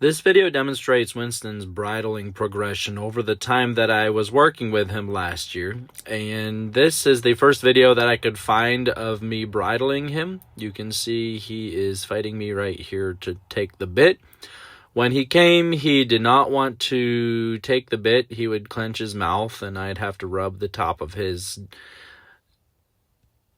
This video demonstrates Winston's bridling progression over the time that I was working with him last year, and this is the first video that I could find of me bridling him. You can see he is fighting me right here to take the bit. When he came, he did not want to take the bit. He would clench his mouth, and I'd have to rub the top of his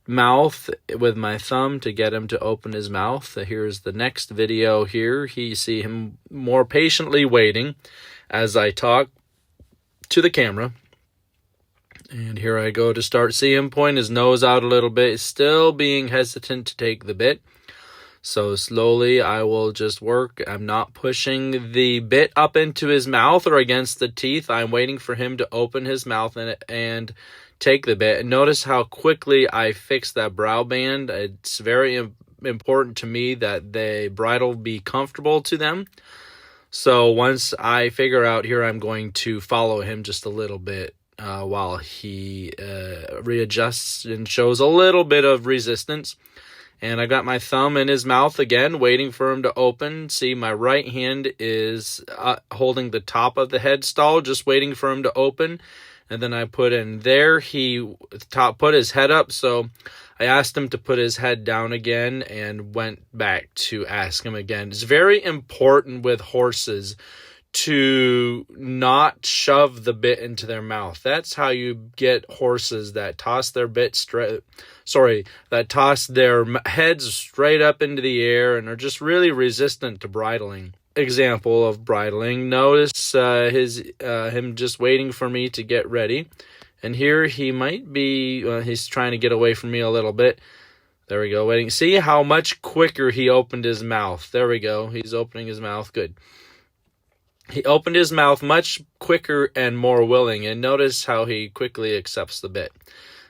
mouth with my thumb to get him to open his mouth. Here's the next video here. You see him more patiently waiting as I talk to the camera. And here I go to start. See him point his nose out a little bit, still being hesitant to take the bit. So slowly I will just work. I'm not pushing the bit up into his mouth or against the teeth. I'm waiting for him to open his mouth and take the bit. And notice how quickly I fix that brow band. It's very important to me that the bridle be comfortable to them. So once I figure out here, I'm going to follow him just a little bit while he readjusts and shows a little bit of resistance. And I got my thumb in his mouth again, waiting for him to open. See, my right hand is holding the top of the head stall, just waiting for him to open. And then I put in there. He put his head up, so I asked him to put his head down again and went back to ask him again. It's very important with horses to not shove the bit into their mouth. That's how you get horses that toss their that toss their heads straight up into the air and are just really resistant to bridling. Example of bridling. Notice him just waiting for me to get ready, and here he might be. He's trying to get away from me a little bit. There we go. Waiting. See how much quicker he opened his mouth. There we go. He's opening his mouth. Good. He opened his mouth much quicker and more willing, and notice how he quickly accepts the bit.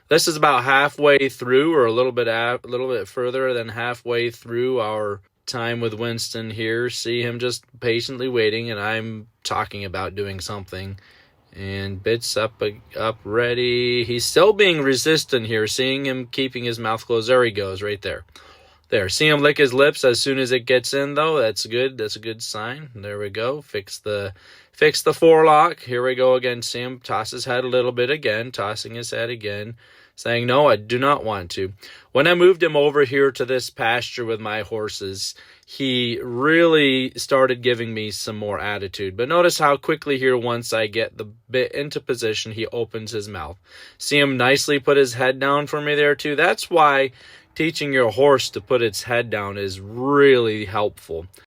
This is about halfway through, or a little bit further than halfway through our time with Winston here. See him just patiently waiting, and I'm talking about doing something. And bits up, ready. He's still being resistant here. Seeing him keeping his mouth closed. There he goes, right there. There. See him lick his lips as soon as it gets in, though. That's good. That's a good sign. There we go. Fix the forelock. Here we go again. See him toss his head a little bit again. Tossing his head again. Saying, no, I do not want to. When I moved him over here to this pasture with my horses, he really started giving me some more attitude. But notice how quickly here, once I get the bit into position, he opens his mouth. See him nicely put his head down for me there too. That's why teaching your horse to put its head down is really helpful.